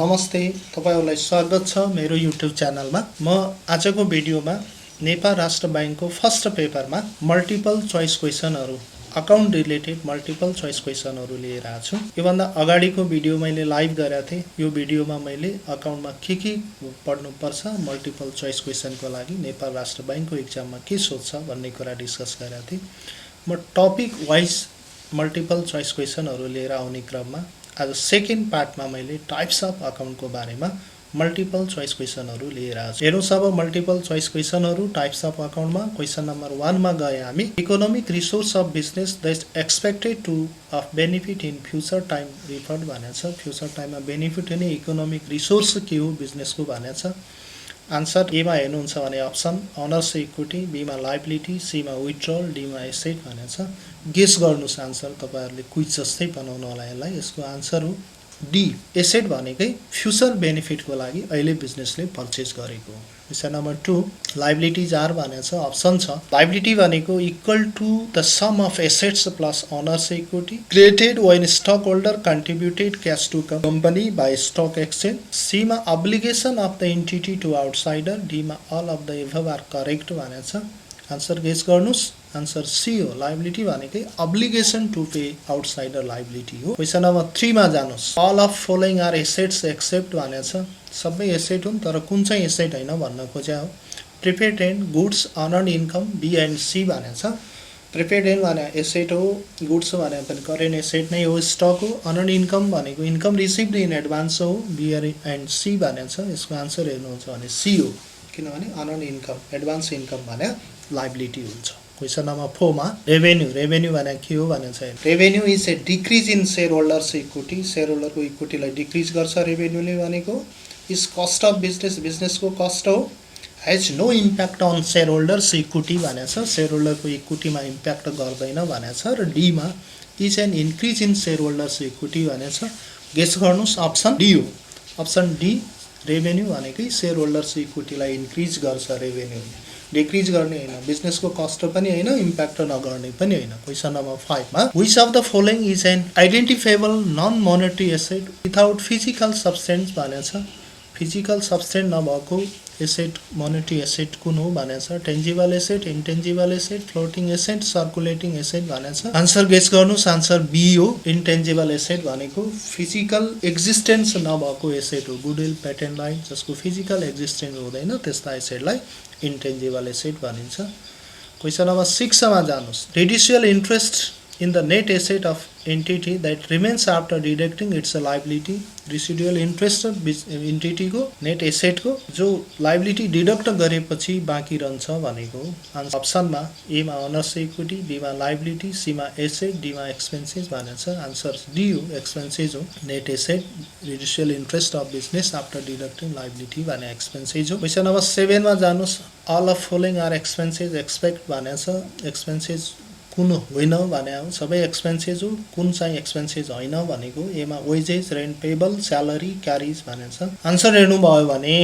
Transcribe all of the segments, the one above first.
नमस्ते, तपाईहरुलाई स्वागत छ मेरो युट्युब च्यानलमा। म आजको भिडियोमा नेपाल राष्ट्र बैंकको फर्स्ट पेपरमा मल्टिपल चोइस क्वेशनहरु अकाउन्ट रिलेटेड मल्टिपल चोइस क्वेशनहरु लिएर आएको छु। योभन्दा अगाडिको भिडियो मैले लाइभ गरेको थिएँ। यो भिडियोमा मैले अकाउन्टमा के पढ्नुपर्छ मल्टिपल चोइस क्वेशनको लागि नेपाल राष्ट्र बैंकको एक्जाममा के सोध्छ भन्ने कुरा डिस्कस गरेको थिएँ। म टपिक वाइज मल्टिपल चोइस क्वेशनहरु लिएर आउने क्रममा आज सेकेन्ड पार्टमा मैले टाइप्स अफ अकाउन्टको बारेमा मल्टिपल चोइस क्वेशनहरु लिएर आएको छु। हेरौँ अब multiple choice क्वेशनहरु types of अकाउन्टमा question number 1 मा गए हामी। Economic resource of business that expected to of benefit in future time refund भनेको छ। फ्युचर टाइममा बेनिफिट हुने इकोनोमिक रिसोर्स के हो बिजनेसको भनेको छ। आन्सर ए मा हेर्नुहुन्छ भने अप्सन अनर्स इक्विटी, बी मा लायबिलिटी, सी मा विथड्रल, डी मा एसेट भनेको छ। गेस गर्नुस् आन्सर, तपाईहरुले क्विज जस्तै बनाउनु होला यसलाई। यसको आन्सर हो डी, एसेट भनेकै फ्युचर बेनिफिटको लागि अहिले बिजनेसले पर्चेज गरेको हो। क्वेशन नम्बर 2 लायबिलिटीज आर भनेको छ। अप्सन छ लायबिलिटी भनेको equal to the sum of assets plus owners equity created when stock holder contributed cash to company by stock exchange. C मा obligation of the entity to outsider, D मा all of the above are correct भनेको छ। Answer guess गर्नुस्, answer C हो। Liability भनेकै obligation to pay outsider liability हो। Question number 3 मा जानुस्। All of following are assets except भनेको छ। सबै एसेट हुन् तर कुन चाहिँ एसेट हैन भन्न खोज्या हो। Prepaid and goods, earned income, B and C भनेको छ। प्रिपेड एन्ड भने एसेट हो, गुड्स भने पनि करेन्ट एसेट नै हो, स्टक हो। अर्नड इन्कम भनेको इन्कम रिसिभ्ड इन एडभान्स हो, बी एन्ड सी भनेको छ। यसको आन्सर हेर्नुहुन्छ भने सी हो, किनभने अर्नड इन्कम एडभान्स इन्कम भने लायबिलिटी हुन्छ। क्वेशन नम्बर 4 मा रेभेन्यू, रेभेन्यू भने के हो भनेको छ। Revenue is a decrease in share holders equity, share होल्डरको इक्विटीलाई डिक्रिज गर्छ रेभेन्यूले भनेको। इज कस्ट अफ बिजनेस, बिजनेसको कस्ट हो। Has no impact on share holders equity भनेको छ, शेयर होल्डरको इक्विटीमा इम्प्याक्ट गर्दैन भनेको छ। र डी मा is an increase in share holders equity भनेको छ। गेस गर्नुस्, अप्सन डी हो। अप्सन डी रेभेन्यू भनेकै शेयर होल्डर्स इक्विटीलाई इन्क्रिज गर्छ, रेभेन्यू डिक्रिज गर्ने हैन, बिजनेसको कस्ट पनि हैन, इम्प्याक्ट नगर्ने पनि हैन। क्वेशन नम्बर 5 मा which of the following is an identifiable non monetary asset without physical substance भनेको छ। फिजिकल सब्सटेन्स नभएको एसेट मोनेटरी एसेट कुन हो भनेको छ। Tangible asset, intangible asset, floating asset, circulating asset भनेको छ। आन्सर गेस गर्नुस्, आन्सर बी हो। इन्टेन्जिबल एसेट भनेको फिजिकल एक्जिस्टेन्स नभएको एसेट हो। गुडविल, पेटेन्ट राइट जसको फिजिकल एक्जिस्टेन्स हुँदैन त्यस्ता एसेटलाई इन्टेन्जिबल एसेट भनिन्छ। क्वेशन नम्बर 6 मा जानुस्। रेडिसियल interest in the net asset of entity that remains after deducting its liability. Residual interest एन्टिटीको नेट एसेटको जो लायबिलिटी डिडक्ट गरेपछि बाँकी रहन्छ भनेको। आन्सर अप्सनमा ए मा अनर्स इक्विटी, बी मा लायबिलिटी, सी मा एसेट, डी मा एक्सपेन्सेस भनेको छ। आन्सर डी हो, एक्सपेन्सेस हो। Net asset residual interest of business after deducting liability भने एक्सपेन्सेस हो। क्वेशन नम्बर 7 मा जानुस्। All of following are expenses expect भनेको छ। एक्सपेन्सेस कुन होइन भने हो, सबै एक्सपेन्सेस हो। कुन चाहिँ एक्सपेन्सेस होइन भनेको ए मा वेजेस, रेन्ट पेबल, स्यालेरी, क्यारिज भनेको छ। आन्सर हेर्नु भयो भने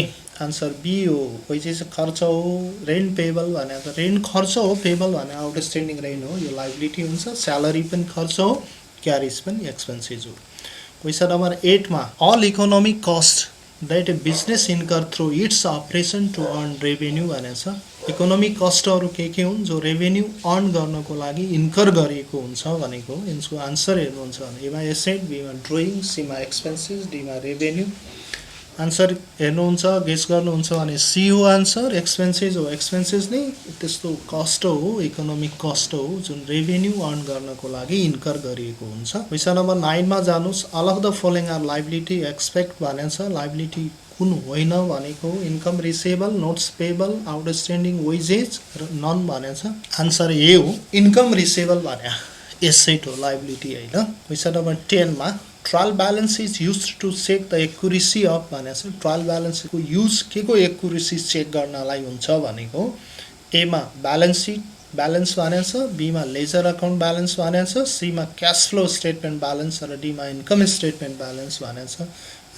आन्सर बी हो, वेजेस खर्च हो। रेन्ट पेबल भनेको रेन्ट खर्च हो, पेबल भने आउटस्ट्यान्डिङ रेन्ट हो, यो लायबिलिटी हुन्छ। स्यालेरी पनि खर्च हो, क्यारिज पनि एक्सपेन्सेस हो। क्वेशन नम्बर 8 मा all economic cost that a business incur through its operation to earn revenue भनेको छ। इकोनोमिक कस्टहरु के हुन् जो रेभेन्यू अर्न गर्नको लागि इन्कर गरिएको हुन्छ भनेको। यसको आन्सर हेर्नुहुन्छ भने ए मा एसेट, बी मा ड्रइङ, सी मा एक्सपेन्सेस, डी मा रेभेन्यू। आन्सर हेर्नुहुन्छ, गेस गर्नुहुन्छ भने सी हो आन्सर, एक्सपेन्सेस हो। एक्सपेन्सेस नै त्यस्तो कस्ट हो, इकोनोमिक कस्ट हो जुन रेभेन्यू अर्न गर्नको लागि इन्कर गरिएको हुन्छ। क्वेशन नम्बर 9 मा जानुस्। All of the following are liability expect भनेको छ। लायबिलिटी कुन होइन भनेको income receivable, notes payable, outstanding wages र नन भनेको छ। आन्सर ए हो, इन्कम रिसेबल भने एसेट हो, लायबिलिटी हैन। क्वेशन नम्बर 10 मा trial balance is used to check the accuracy of भनेको छ। ट्रायल ब्यालेन्सको युज के को एक्युरेसी चेक गर्नलाई हुन्छ भनेको। ए मा ब्यालेन्स सिट ब्यालेन्स भनेको छ, बी मा लेजर अकाउन्ट ब्यालेन्स भनेको छ, सी मा क्याश फ्लो स्टेटमेन्ट ब्यालेन्स र डी मा इन्कम स्टेटमेन्ट ब्यालेन्स भनेको छ।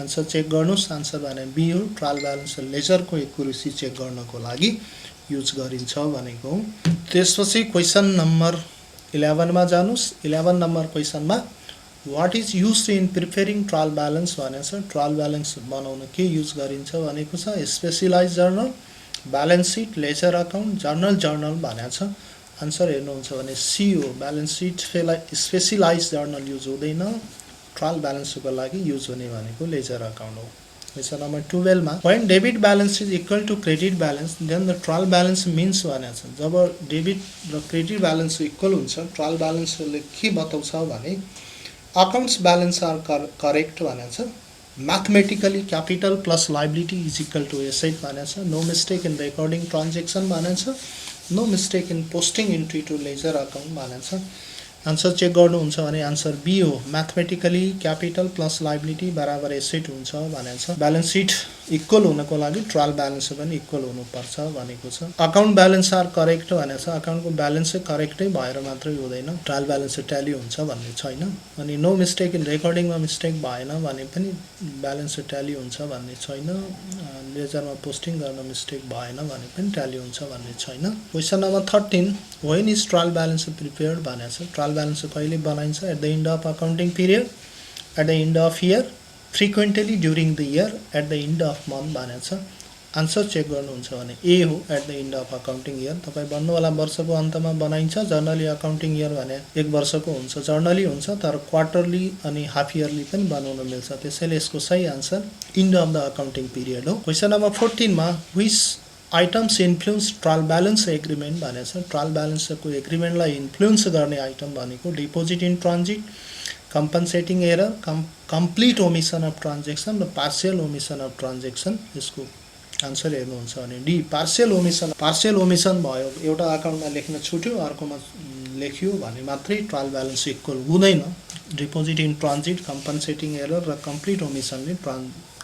आन्सर चेक गर्नुस्, आन्सर भने बी हो। ट्रायल ब्यालेन्स र लेजरको एक्युरेसी चेक गर्नको लागि युज गरिन्छ भनेको। त्यसपछि क्वेशन नम्बर 11 मा जानुस्। 11 नम्बर क्वेशनमा what is used in preparing trial balance भनेको छ। ट्रायल ब्यालेन्स बनाउन के युज गरिन्छ भनेको छ। Specialise journal, balance sheet, ledger account, journal भनेको छ। आन्सर हेर्नुहुन्छ भने सी हो। Balance sheet specialise journal use हुँदैन, ट्रायल ब्यालेन्सको लागि युज हुने भनेको लेजर अकाउन्ट हो। क्वेसन नम्बर 12 मा when debit balance is equal to credit balance then the trial balance means भनेको छ। जब डेबिट र क्रेडिट ब्यालेन्स इक्वल हुन्छ, ट्रायल ब्यालेन्सले के बताउँछ भने अकाउन्ट्स ब्यालेन्स आर करेक्ट भनेको छ। Mathematically capital plus liability is equal to asset भनेको छ। No mistake in recording transaction भनेको छ। No mistake in posting entry to ledger account भनेको छ। आन्सर चेक गर्नुहुन्छ भने आन्सर बी हो। म्याथमेटिकली क्यापिटल प्लस लाइबिलिटी बराबर एसेट हुन्छ भनेको छ। ब्यालेन्स सिट इक्वल हुनको लागि ट्रायल ब्यालेन्स पनि इक्वल हुनुपर्छ भनेको छ। अकाउन्ट ब्यालेन्स आर करेक्ट भनेको छ। अकाउन्टको ब्यालेन्स चाहिँ करेक्टै भएर मात्रै हुँदैन, ट्रायल ब्यालेन्स ट्याली हुन्छ भन्ने छैन। अनि नो मिस्टेक इन रेकर्डिङमा मिस्टेक भएन भने पनि ब्यालेन्स ट्याली हुन्छ भन्ने छैन। लेजरमा पोस्टिङ गर्न मिस्टेक भएन भने पनि ट्याली हुन्छ भन्ने छैन। Question number 13 when is trial balance prepared भनेको छ। ट्रायल ब्यालेन्स कहिले बनाइन्छ? At the end of accounting period, at the end of year, frequently during the year, at the end of month भनेको छ। आन्सर चेक गर्नुहुन्छ भने A हो, at the end of accounting year. तपाईँ भन्नुहोला वर्षको अन्तमा बनाइन्छ। जर्नली अकाउन्टिङ इयर भने 1 वर्षको हुन्छ, जर्नली हुन्छ, तर क्वार्टरली अनि हाफ इयरली पनि बनाउन मिल्छ। त्यसैले यसको सही answer end of the accounting period हो। क्वेसन नम्बर 14 मा which items influence trial balance agreement भनेको छ। ट्रायल ब्यालेन्सको एग्रिमेन्टलाई इन्फ्लुएन्स गर्ने आइटम भनेको deposit in transit, compensating error, complete omission of transaction र पार्सियल ओमिसन अफ ट्रान्जेक्सन। यसको आन्सर हेर्नुहुन्छ भने डी पार्सियल ओमिसन भयो। एउटा अकाउन्टमा लेख्न छुट्यो, अर्कोमा लेखियो भने मात्रै ट्रायल ब्यालेन्स इक्वल हुँदैन। Deposit in transit, compensating error र कम्प्लिट ओमिसनले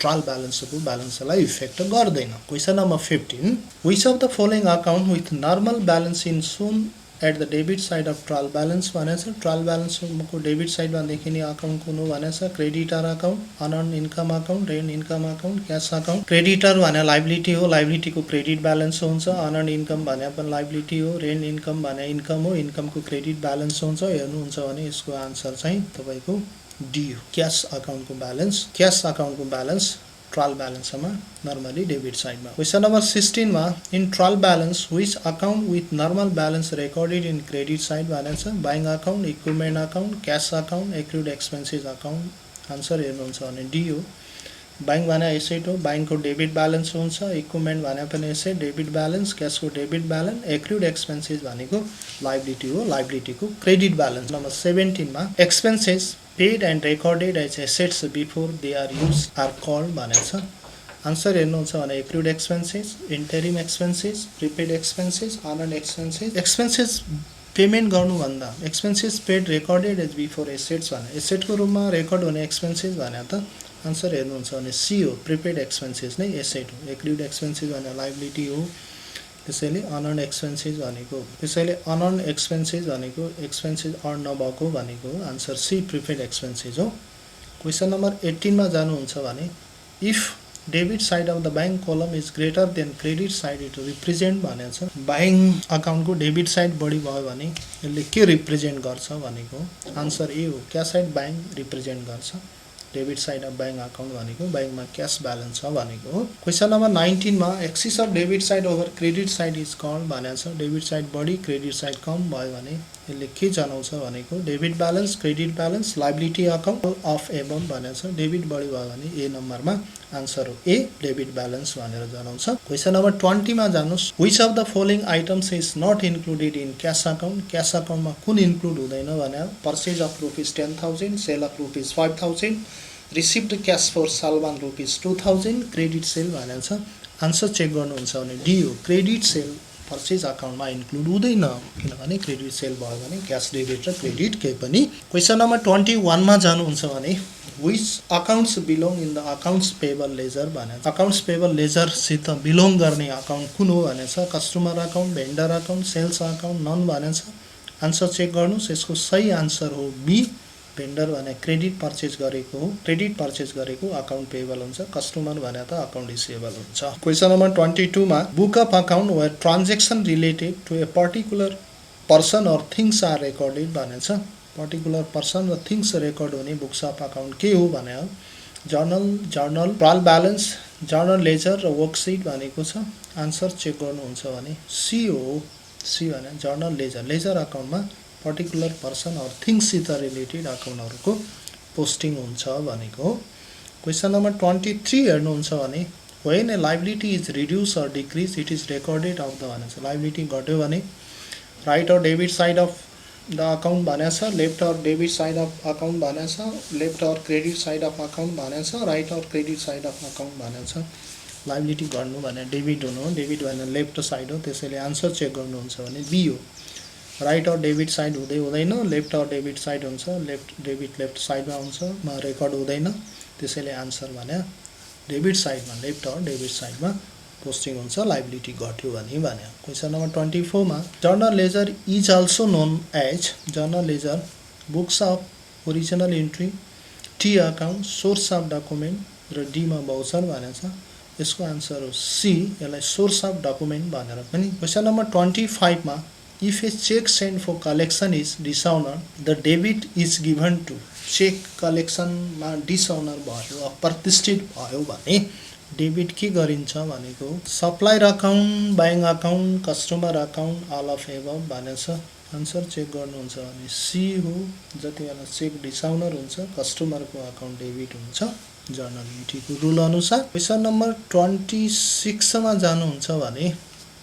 ट्रायल ब्यालेन्सलाई इफेक्ट गर्दैन। Question number 15 which of the following account with normal balance in shown at the debit side of trial balance भनेको छ। ट्रायल ब्यालेन्सको डेबिट साइडमा देखिने account कुन हो भनेको छ। Creditor account, unearned income account, rent income account, cash account. Creditor भने liability हो, लाइबिलिटीको क्रेडिट ब्यालेन्स हुन्छ। अनअर्न इन्कम भने पनि लाइबिलिटी हो, रेन्ट इन्कम भने इन्कम हो, इन्कमको क्रेडिट ब्यालेन्स हुन्छ। हेर्नुहुन्छ भने यसको आन्सर चाहिँ तपाईँको डी हो, क्यास अकाउन्टको ब्यालेन्स ट्रायल ब्यालेन्समा नर्मली डेबिट साइडमा। क्वेसन नम्बर 16 मा in trial balance which account with normal balance recorded in credit side भनेको छ। Buying account, equipment account, cash account, accrued expenses account. Answer हेर्नुहुन्छ भने डी हो। बाइङ भने एसेट हो, बाइङको डेबिट ब्यालेन्स हुन्छ। इक्विपमेन्ट भने पनि एसेट, डेबिट ब्यालेन्स, क्यासको डेबिट ब्यालेन्स, एक्रुड एक्सपेन्सेस भनेको लाइबिलिटी हो, लाइबिलिटीको क्रेडिट ब्यालेन्स। नम्बर 17 मा expenses paid and recorded as assets before they are use are called भनेको छ। आन्सर हेर्नुहुन्छ भने accrued expenses, interim expenses, prepaid expenses, unearned expenses. Expenses payment गर्नुभन्दा expenses paid recorded as before assets भने एसेटको रूपमा record हुने एक्सपेन्सेस भने त आन्सर हेर्नुहुन्छ भने सी हो। प्रिपेड एक्सपेन्सेस नै एसेट हो। एक्रुड एक्सपेन्सेस भने लाइबिलिटी हो। त्यसैले अनअर्न एक्सपेन्सेस भनेको एक्सपेन्सेस अर्न नभएको भनेको आन्सर सी प्रिपेड एक्सपेन्सेस हो। क्वेसन नम्बर 18 मा जानुहुन्छ भने if debit side of the bank कलम is greater than credit side it represent भनेको छ। बाइङ अकाउन्टको डेबिट साइड बढी भयो भने यसले के रिप्रेजेन्ट गर्छ भनेको आन्सर ए हो। क्यास साइड ब्याङ्क रिप्रेजेन्ट गर्छ। Debit side of bank account भनेको ब्याङ्कमा क्यास ब्यालेन्स छ भनेको हो। क्वेसन नम्बर 19 मा excess of debit side over credit side is called भनेको छ। डेबिट साइड बढी क्रेडिट साइड कम भयो भने यसले के जनाउँछ भनेको debit balance, credit balance, liability account of above भनेको छ। डेबिट बढी भयो भने ए नम्बरमा आन्सर हो ए डेबिट ब्यालेन्स भनेर जनाउँछ। क्वेसन नम्बर 20 मा जानुहोस् which of the following items is not included in cash account. Cash अकाउन्टमा कुन इन्क्लुड हुँदैन भने purchase of ₹10,000, sale of ₹5,000, received cash for सालमान ₹2,000, क्रेडिट सेल भनेको छ। आन्सर चेक गर्नुहुन्छ भने डी हो। क्रेडिट सेल पर्चेज अकाउन्टमा इन्क्लुड हुँदैन, किनभने क्रेडिट सेल भयो भने क्यास डेबिट र क्रेडिट केही पनि। क्वेसन नम्बर 21 मा जानुहुन्छ भने which accounts belong in the accounts payable ledger भनेको छ। अकाउन्ट्स पेबल लेजरसित बिलोङ गर्ने अकाउन्ट कुन हो भनेको छ। Customer account, vendor account, sales account, none भनेको छ। आन्सर चेक गर्नुहोस्। यसको सही आन्सर हो बी। भेन्डर भने क्रेडिट पर्चेज गरेको हो, क्रेडिट पर्चेज गरेको अकाउन्ट पेबल हुन्छ। कस्टमर भने त अकाउन्ट रिसिभेबल हुन्छ। क्वेसन नम्बर 22 मा book of account where transaction related to A particular person or things are recorded भनेको छ। पर्टिकुलर पर्सन र थिङ्स रेकर्ड हुने बुक्स अफ अकाउन्ट के हो भने हो journal trial balance journal ledger र वर्कसिट भनेको छ आन्सर चेक गर्नुहुन्छ भने सी हो सी भने जर्नल लेजर अकाउन्टमा पर्टिकुलर पर्सन अर थिङ्ससित रिलेटेड अकाउन्टहरूको पोस्टिङ हुन्छ भनेको हो। क्वेसन नम्बर 23 हेर्नुहुन्छ भने when a liability is reduced or decreased it is recorded of the भनेको छ लाइबिलिटी घट्यो भने right or debit side of the account भनेको छ left or debit side of account भनेको छ left or credit side of account भनेको छ right or credit side of account भनेको छ। लाइबिलिटी घट्नु भने डेबिट हुनु हो डेबिट भने लेफ्ट साइड हो त्यसैले आन्सर चेक गर्नुहुन्छ भने बी हो। राइट or डेबिट साइड हुँदैन लेफ्ट or डेबिट साइड हुन्छ डेबिट लेफ्ट साइडमा हुन्छ रेकर्ड हुँदैन त्यसैले आन्सर भने डेबिट साइडमा लेफ्ट or डेबिट साइडमा पोस्टिङ हुन्छ लाइबिलिटी घट्यो भने। क्वेसन नम्बर 24 मा journal ledger is also known as journal ledger books of original entry T account source of document र डी मा बाउचर भनेको छ यसको आन्सर हो सी यसलाई सोर्स अफ डकुमेन्ट भनेर पनि। क्वेसन नम्बर 25 मा if a cheque send for collection is dishonour the debit is given to cheque कलेक्सनमा डिसअनर भयो अप्रतिष्ठित भयो भने डेबिट के गरिन्छ भनेको supplier account bank account customer account all of above भनेको छ आन्सर चेक गर्नुहुन्छ भने सी हो जति बेला चेक डिसअनर हुन्छ कस्टमरको अकाउन्ट डेबिट हुन्छ जर्नल इन्ट्रीको रुल अनुसार। क्वेसन नम्बर 26 मा जानुहुन्छ भने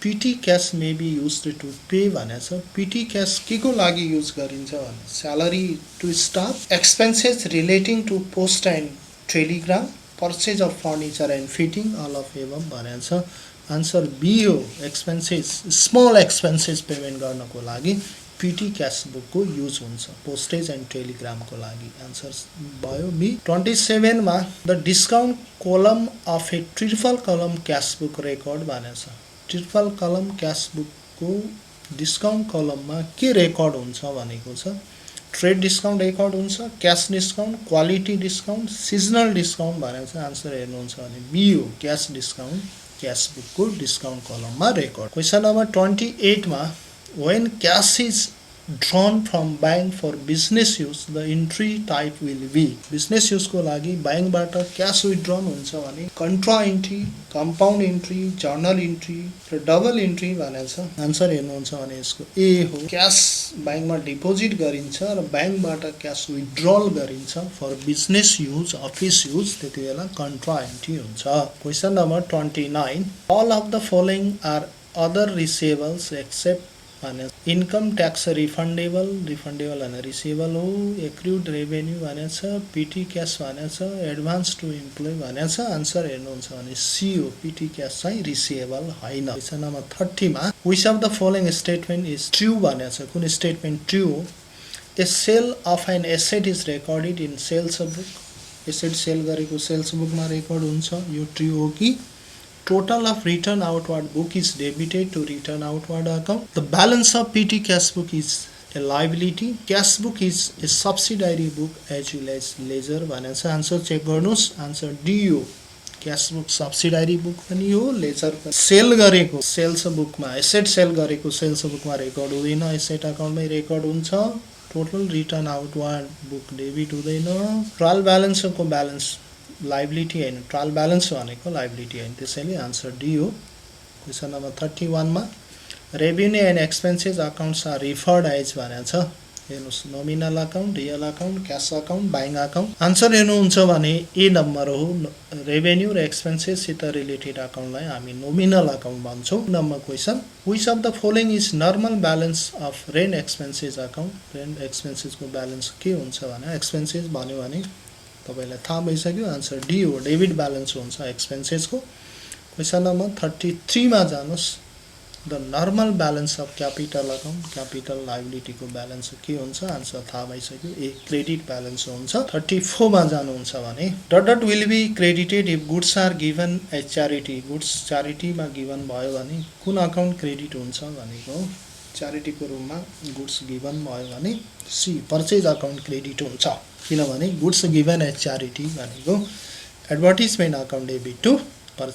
petty cash may be used to pay भनेको छ पीटी क्याश के को लागि युज गरिन्छ भने salary to staff expenses relating to post and telegram purchase of furniture and fitting all of above भनेको छ आन्सर बी हो एक्सपेन्सेस स्मल एक्सपेन्सेस पेमेन्ट गर्नको लागि पीटी क्याश बुकको युज हुन्छ पोस्टेज एन्ड टेलिग्रामको लागि आन्सर भयो बी। 27 मा the discount column of a triple column cash book record भनेको छ ट्रिपल कलम क्याश बुकको डिस्काउन्ट कलममा के रेकर्ड हुन्छ भनेको छ ट्रेड डिस्काउन्ट रेकर्ड हुन्छ cash discount quality discount seasonal discount भनेको छ आन्सर हेर्नुहुन्छ भने बी हो क्याश डिस्काउन्ट क्याश बुकको डिस्काउन्ट कलममा रेकर्ड। क्वेसन नम्बर 28 मा when cash is drawn from bank for business use the entry type will be business use को लागि बैंकबाट cash विथड्रन हुन्छ भने contra entry compound entry journal entry र double entry भनेको छ answer हेर्नुहुन्छ भने यसको ए हो क्याश बैंकमा डिपोजिट गरिन्छ र बैंकबाट क्याश विथड्रल गरिन्छ for business use office use त्यति बेला कन्ट्रा इन्ट्री हुन्छ। Question number 29 all of the following are other receivables except income tax refundable and receivable हो एक्रुड रेभेन्यू भनेको छ पीटी क्याश भनेको छ एडभान्स टु इम्प्लोइ भनेको छ आन्सर हेर्नुहुन्छ भने सी हो पीटी क्याश चाहिँ रिसिभेबल होइन। क्वेसन नम्बर 30 मा which of the following statement is true भनेको छ कुन स्टेटमेन्ट ट्रु हो a sale of an asset is recorded in sales book asset sale गरेको सेल्स बुकमा रेकर्ड हुन्छ यो ट्रु हो कि total of return outward book is debited to return outward account the balance of PT cash book is a liability cash book is a subsidiary book as well as ledger भनेको छ answer check गर्नुस् answer D हो cash book subsidiary book पनि हो ledger sale गरेको sales बुकमा asset sale गरेको sales बुकमा रेकर्ड हुँदैन एसेट अकाउन्टमै रेकर्ड हुन्छ total return outward book debit हुँदैन ट्रायल ब्यालेन्सको ब्यालेन्स लाइबिलिटी हैन ट्रायल ब्यालेन्स भनेको लाइबिलिटी हैन त्यसैले आन्सर डी हो। क्वेसन नम्बर 31 मा revenue and expenses accounts are referred as भनेको छ हेर्नुस् nominal account real account cash account bank account answer हेर्नुहुन्छ भने ए नम्बर हो रेभेन्यू र एक्सपेन्सेस सित रिलेटेड अकाउन्टलाई हामी नोमिनल अकाउन्ट भन्छौँ। Number question which of the following is normal balance of rent expenses account rent एक्सपेन्सेसको ब्यालेन्स के हुन्छ भने एक्सपेन्सेस भन्यो भने तपाईलाई थाहा भइसक्यो आन्सर डी हो डेबिट ब्यालेन्स हुन्छ एक्सपेन्सेसको। क्वेसन नम्बर 33 मा जानुस् the normal balance of capital account capital लाइबिलिटीको ब्यालेन्स के हुन्छ आन्सर थाहा भइसक्यो ए क्रेडिट ब्यालेन्स हुन्छ। 34 मा जानुहुन्छ भने that will be credited if goods are given as charity goods च्यारिटीमा गिभन भयो भने कुन अकाउन्ट क्रेडिट हुन्छ भनेको च्यारिटीको रूपमा गुड्स गिभन भयो भने सी पर्चेज अकाउन्ट क्रेडिट हुन्छ किनभने गुड्स गिभन एज च्यारिटी भनेको एडभर्टिजमेन्ट अकाउन्ट डेबिट टु